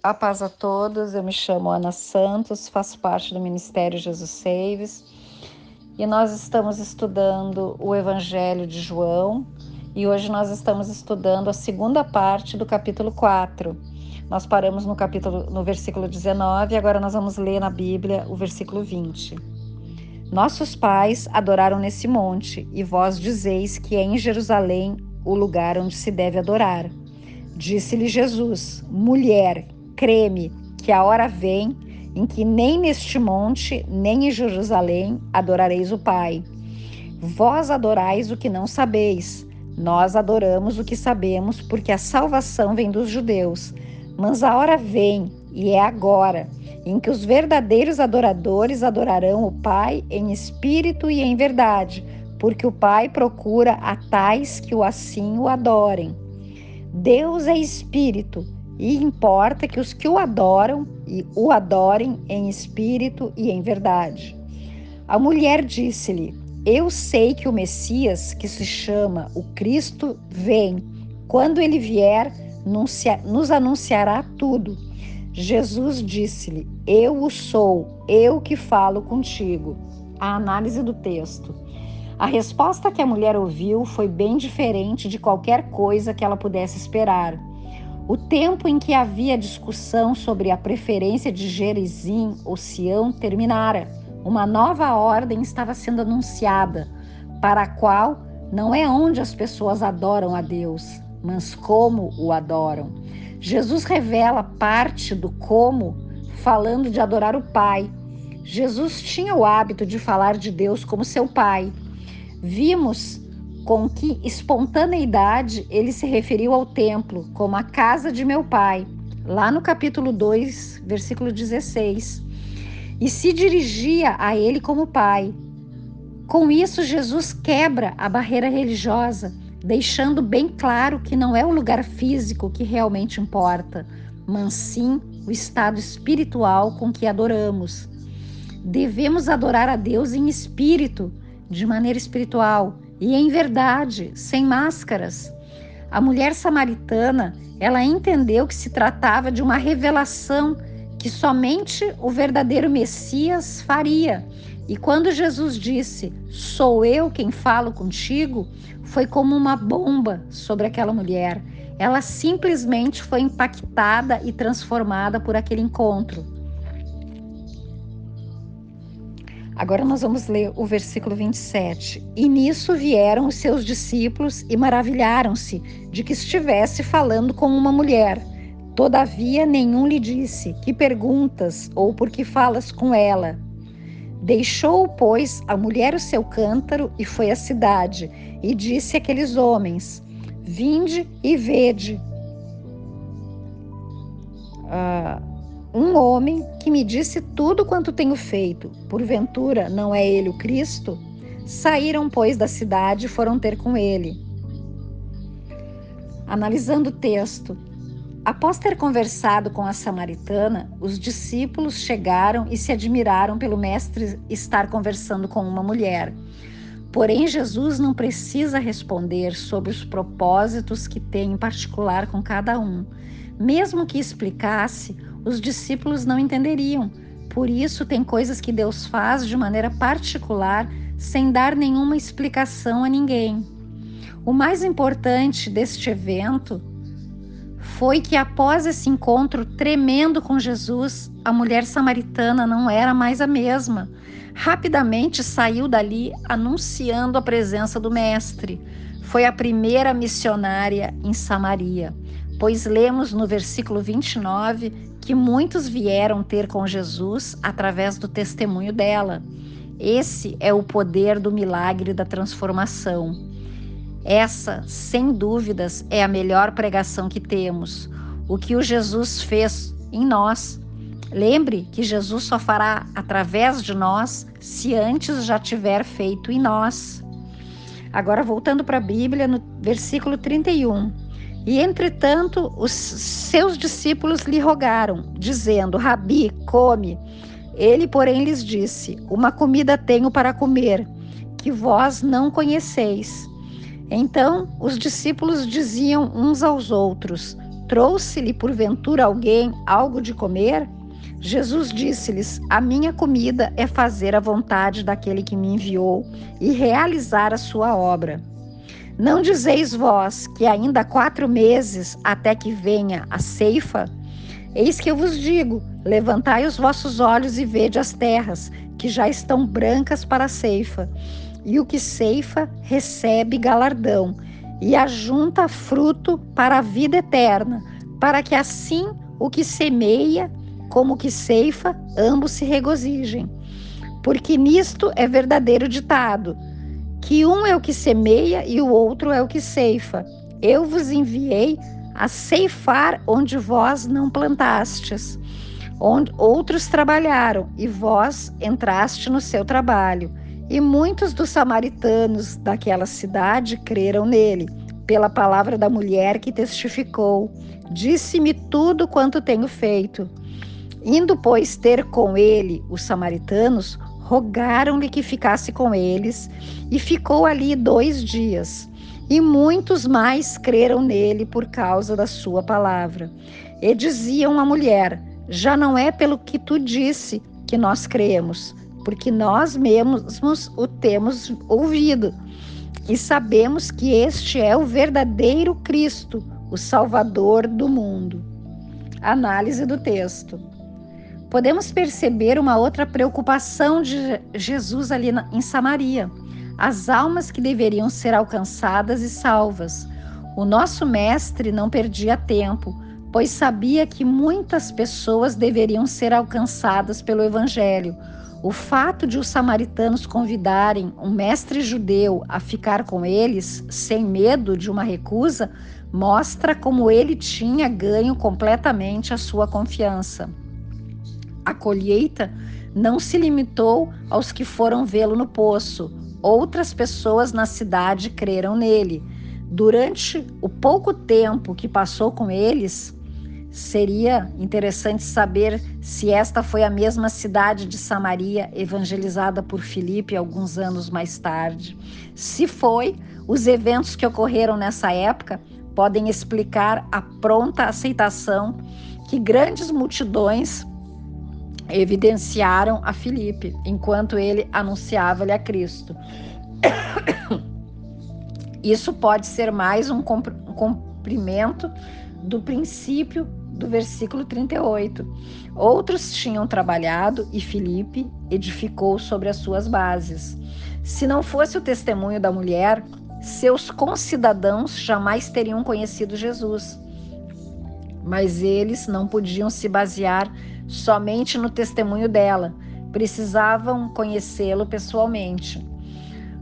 A paz a todos, eu me chamo Ana Santos, faço parte do Ministério Jesus Saves e nós estamos estudando o Evangelho de João e hoje nós estamos estudando a segunda parte do capítulo 4. Nós paramos no versículo 19 e agora nós vamos ler na Bíblia o versículo 20. Nossos pais adoraram nesse monte e vós dizeis que é em Jerusalém o lugar onde se deve adorar. Disse-lhe Jesus: mulher, crê-me que a hora vem em que nem neste monte, nem em Jerusalém adorareis o Pai. Vós adorais o que não sabeis, nós adoramos o que sabemos, porque a salvação vem dos judeus. Mas a hora vem, e é agora, em que os verdadeiros adoradores adorarão o Pai em espírito e em verdade, porque o Pai procura a tais que assim o adorem. Deus é espírito, e importa que os que o adoram e o adorem em espírito e em verdade. A mulher disse-lhe: eu sei que o Messias, que se chama o Cristo, vem. Quando ele vier, nos anunciará tudo. Jesus disse-lhe: eu o sou, eu que falo contigo. A análise do texto. A resposta que a mulher ouviu foi bem diferente de qualquer coisa que ela pudesse esperar. O tempo em que havia discussão sobre a preferência de Gerizim ou Sião terminara. Uma nova ordem estava sendo anunciada, para a qual não é onde as pessoas adoram a Deus, mas como o adoram. Jesus revela parte do como, falando de adorar o Pai. Jesus tinha o hábito de falar de Deus como seu Pai. Vimos com que espontaneidade ele se referiu ao templo como a casa de meu pai, lá no capítulo 2, versículo 16, e se dirigia a ele como pai. Com isso, Jesus quebra a barreira religiosa, deixando bem claro que não é o lugar físico que realmente importa, mas sim o estado espiritual com que adoramos. Devemos adorar a Deus em espírito, de maneira espiritual e em verdade, sem máscaras. A mulher samaritana, ela entendeu que se tratava de uma revelação que somente o verdadeiro Messias faria. E quando Jesus disse: sou eu quem falo contigo, foi como uma bomba sobre aquela mulher. Ela simplesmente foi impactada e transformada por aquele encontro. Agora nós vamos ler o versículo 27. E nisso vieram os seus discípulos e maravilharam-se de que estivesse falando com uma mulher. Todavia nenhum lhe disse: que perguntas ou por que falas com ela? Deixou, pois, a mulher o seu cântaro e foi à cidade, e disse àqueles homens: vinde e vede. Um homem que me disse tudo quanto tenho feito, porventura não é ele o Cristo? Saíram, pois, da cidade e foram ter com ele. Analisando o texto, após ter conversado com a samaritana, os discípulos chegaram e se admiraram pelo mestre estar conversando com uma mulher. Porém, Jesus não precisa responder sobre os propósitos que tem em particular com cada um. Mesmo que explicasse, os discípulos não entenderiam. Por isso, tem coisas que Deus faz de maneira particular, sem dar nenhuma explicação a ninguém. O mais importante deste evento foi que, após esse encontro tremendo com Jesus, a mulher samaritana não era mais a mesma. Rapidamente saiu dali anunciando a presença do Mestre. Foi a primeira missionária em Samaria, pois lemos no versículo 29 que muitos vieram ter com Jesus através do testemunho dela. Esse é o poder do milagre da transformação. Essa, sem dúvidas, é a melhor pregação que temos. O que o Jesus fez em nós. Lembre que Jesus só fará através de nós se antes já tiver feito em nós. Agora, voltando para a Bíblia, no versículo 31. E, entretanto, os seus discípulos lhe rogaram, dizendo: Rabi, come. Ele, porém, lhes disse: uma comida tenho para comer, que vós não conheceis. Então, os discípulos diziam uns aos outros: Trouxe-lhe porventura alguém algo de comer? Jesus disse-lhes: a minha comida é fazer a vontade daquele que me enviou e realizar a sua obra. Não dizeis vós que ainda há 4 meses até que venha a ceifa? Eis que eu vos digo: levantai os vossos olhos e vede as terras, que já estão brancas para a ceifa. E o que ceifa recebe galardão, e ajunta fruto para a vida eterna, para que assim o que semeia como o que ceifa, ambos se regozijem. Porque nisto é verdadeiro ditado, que um é o que semeia e o outro é o que ceifa. Eu vos enviei a ceifar onde vós não plantastes, onde outros trabalharam, e vós entraste no seu trabalho. E muitos dos samaritanos daquela cidade creram nele, pela palavra da mulher que testificou: disse-me tudo quanto tenho feito. Indo, pois, ter com ele os samaritanos, rogaram-lhe que ficasse com eles, e ficou ali 2 dias. E muitos mais creram nele por causa da sua palavra. E diziam à mulher: já não é pelo que tu disse que nós cremos, porque nós mesmos o temos ouvido, e sabemos que este é o verdadeiro Cristo, o Salvador do mundo. Análise do texto. Podemos perceber uma outra preocupação de Jesus ali em Samaria: as almas que deveriam ser alcançadas e salvas. O nosso mestre não perdia tempo, pois sabia que muitas pessoas deveriam ser alcançadas pelo Evangelho. O fato de os samaritanos convidarem um mestre judeu a ficar com eles, sem medo de uma recusa, mostra como ele tinha ganho completamente a sua confiança. A colheita não se limitou aos que foram vê-lo no poço. Outras pessoas na cidade creram nele. Durante o pouco tempo que passou com eles, seria interessante saber se esta foi a mesma cidade de Samaria evangelizada por Filipe alguns anos mais tarde. Se foi, os eventos que ocorreram nessa época podem explicar a pronta aceitação que grandes multidões evidenciaram a Filipe, enquanto ele anunciava-lhe a Cristo. Isso pode ser mais um cumprimento do princípio do versículo 38. Outros tinham trabalhado e Filipe edificou sobre as suas bases. Se não fosse o testemunho da mulher, seus concidadãos jamais teriam conhecido Jesus. Mas eles não podiam se basear somente no testemunho dela, precisavam conhecê-lo pessoalmente.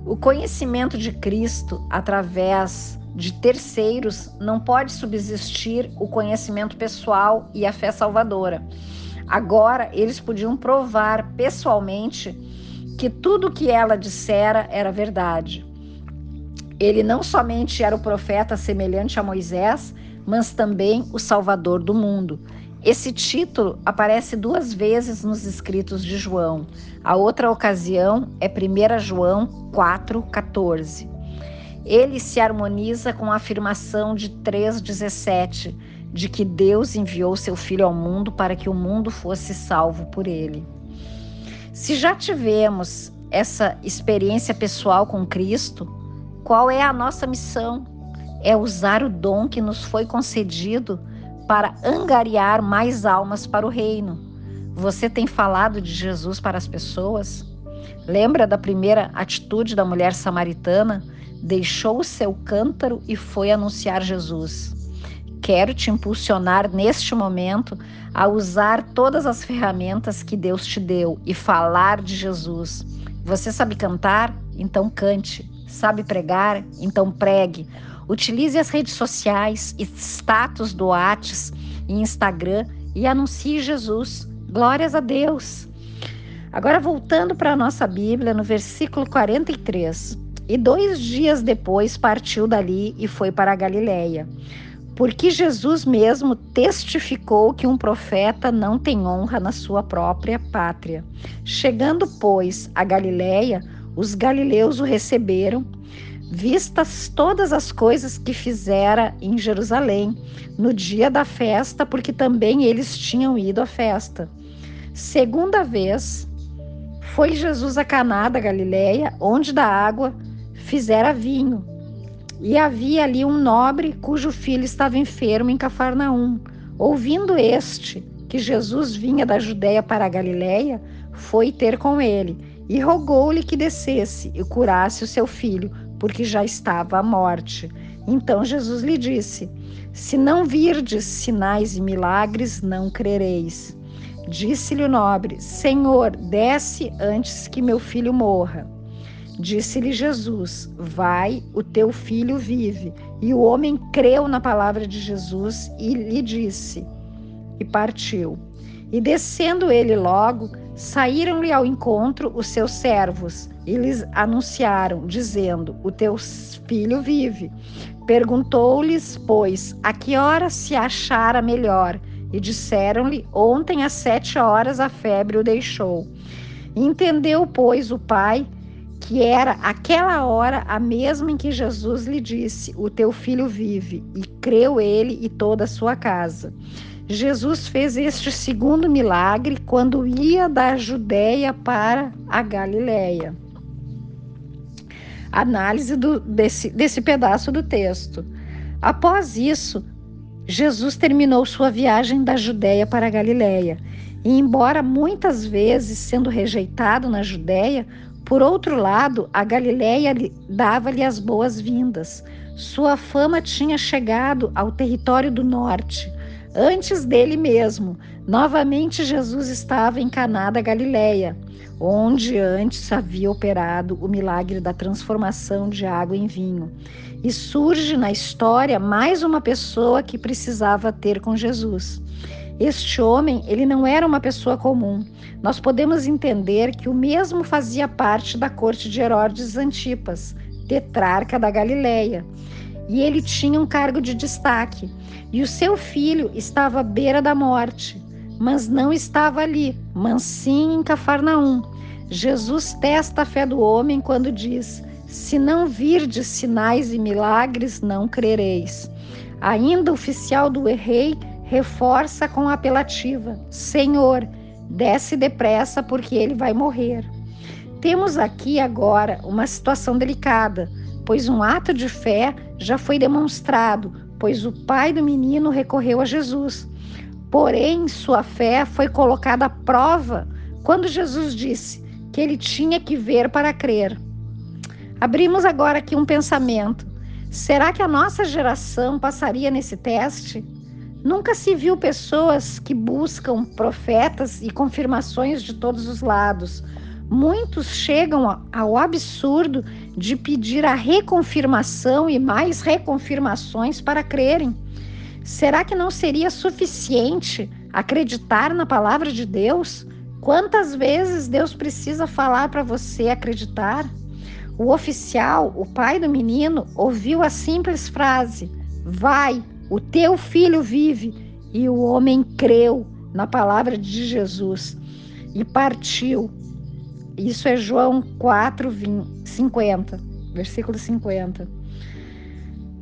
O conhecimento de Cristo através de terceiros não pode subsistir o conhecimento pessoal e a fé salvadora. Agora eles podiam provar pessoalmente que tudo o que ela dissera era verdade. Ele não somente era o profeta semelhante a Moisés, mas também o Salvador do mundo. Esse título aparece 2 vezes nos escritos de João. A outra ocasião é 1 João 4,14. Ele se harmoniza com a afirmação de 3,17, de que Deus enviou seu Filho ao mundo para que o mundo fosse salvo por ele. Se já tivemos essa experiência pessoal com Cristo, qual é a nossa missão? É usar o dom que nos foi concedido para angariar mais almas para o reino. Você tem falado de Jesus para as pessoas? Lembra da primeira atitude da mulher samaritana? Deixou o seu cântaro e foi anunciar Jesus. Quero te impulsionar neste momento a usar todas as ferramentas que Deus te deu e falar de Jesus. Você sabe cantar? Então cante. Sabe pregar? Então pregue. Utilize as redes sociais, status do WhatsApp e Instagram e anuncie Jesus. Glórias a Deus! Agora voltando para a nossa Bíblia, no versículo 43. E 2 dias depois partiu dali e foi para a Galileia, porque Jesus mesmo testificou que um profeta não tem honra na sua própria pátria. Chegando, pois, a Galileia, os galileus o receberam, vistas todas as coisas que fizera em Jerusalém, no dia da festa, porque também eles tinham ido à festa. Segunda vez, foi Jesus a Caná da Galileia, onde da água fizera vinho. E havia ali um nobre cujo filho estava enfermo em Cafarnaum. Ouvindo este que Jesus vinha da Judeia para a Galileia, foi ter com ele e rogou-lhe que descesse e curasse o seu filho, porque já estava à morte. Então Jesus lhe disse: se não virdes sinais e milagres, não crereis. Disse-lhe o nobre: Senhor, desce antes que meu filho morra. Disse-lhe Jesus: vai, o teu filho vive. E o homem creu na palavra de Jesus e lhe disse, e partiu. E descendo ele logo, saíram-lhe ao encontro os seus servos e lhes anunciaram, dizendo: o teu filho vive. Perguntou-lhes, pois, a que hora se achara melhor? E disseram-lhe: ontem às 7 horas a febre o deixou. Entendeu, pois, o pai que era aquela hora a mesma em que Jesus lhe disse: o teu filho vive, e creu ele e toda a sua casa. Jesus fez este segundo milagre quando ia da Judeia para a Galileia. Análise desse pedaço do texto. Após isso, Jesus terminou sua viagem da Judeia para a Galileia. E embora muitas vezes sendo rejeitado na Judeia, por outro lado, a Galileia dava-lhe as boas-vindas. Sua fama tinha chegado ao território do norte. Antes dele mesmo, novamente Jesus estava em Caná da Galileia, onde antes havia operado o milagre da transformação de água em vinho. E surge na história mais uma pessoa que precisava ter com Jesus. Este homem, ele não era uma pessoa comum. Nós podemos entender que o mesmo fazia parte da corte de Herodes Antipas, tetrarca da Galileia. E ele tinha um cargo de destaque. E o seu filho estava à beira da morte, mas não estava ali, mas sim em Cafarnaum. Jesus testa a fé do homem quando diz: se não virdes sinais e milagres, não crereis. Ainda o oficial do rei reforça com a apelativa: Senhor, desce depressa porque ele vai morrer. Temos aqui agora uma situação delicada, pois um ato de fé já foi demonstrado, pois o pai do menino recorreu a Jesus. Porém, sua fé foi colocada à prova quando Jesus disse que ele tinha que ver para crer. Abrimos agora aqui um pensamento. Será que a nossa geração passaria nesse teste? Nunca se viu pessoas que buscam profetas e confirmações de todos os lados. Muitos chegam ao absurdo de pedir a reconfirmação e mais reconfirmações para crerem. Será que não seria suficiente acreditar na palavra de Deus? Quantas vezes Deus precisa falar para você acreditar? O oficial, o pai do menino, ouviu a simples frase: vai, o teu filho vive. E o homem creu na palavra de Jesus e partiu. Isso é João 4:50, versículo 50.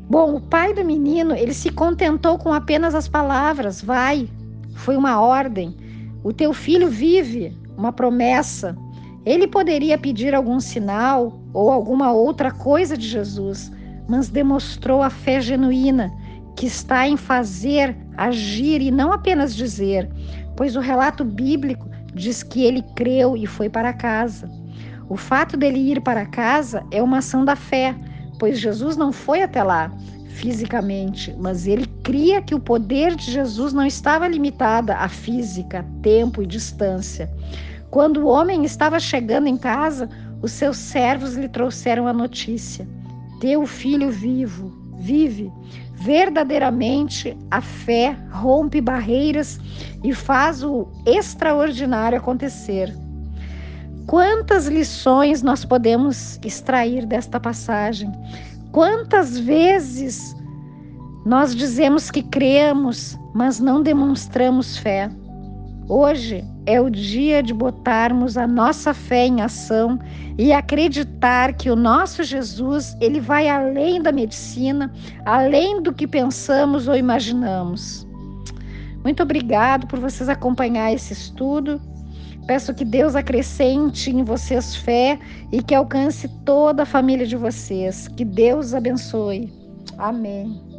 Bom, o pai do menino, ele se contentou com apenas as palavras: vai, foi uma ordem. O teu filho vive, uma promessa. Ele poderia pedir algum sinal ou alguma outra coisa de Jesus, mas demonstrou a fé genuína, que está em fazer, agir e não apenas dizer, pois o relato bíblico diz que ele creu e foi para casa. O fato dele ir para casa é uma ação da fé, pois Jesus não foi até lá fisicamente, mas ele cria que o poder de Jesus não estava limitado à física, tempo e distância. Quando o homem estava chegando em casa, os seus servos lhe trouxeram a notícia: teu filho vive. Verdadeiramente, a fé rompe barreiras e faz o extraordinário acontecer. Quantas lições nós podemos extrair desta passagem? Quantas vezes nós dizemos que cremos, mas não demonstramos fé? Hoje é o dia de botarmos a nossa fé em ação e acreditar que o nosso Jesus, ele vai além da medicina, além do que pensamos ou imaginamos. Muito obrigado por vocês acompanhar esse estudo. Peço que Deus acrescente em vocês fé e que alcance toda a família de vocês. Que Deus abençoe. Amém.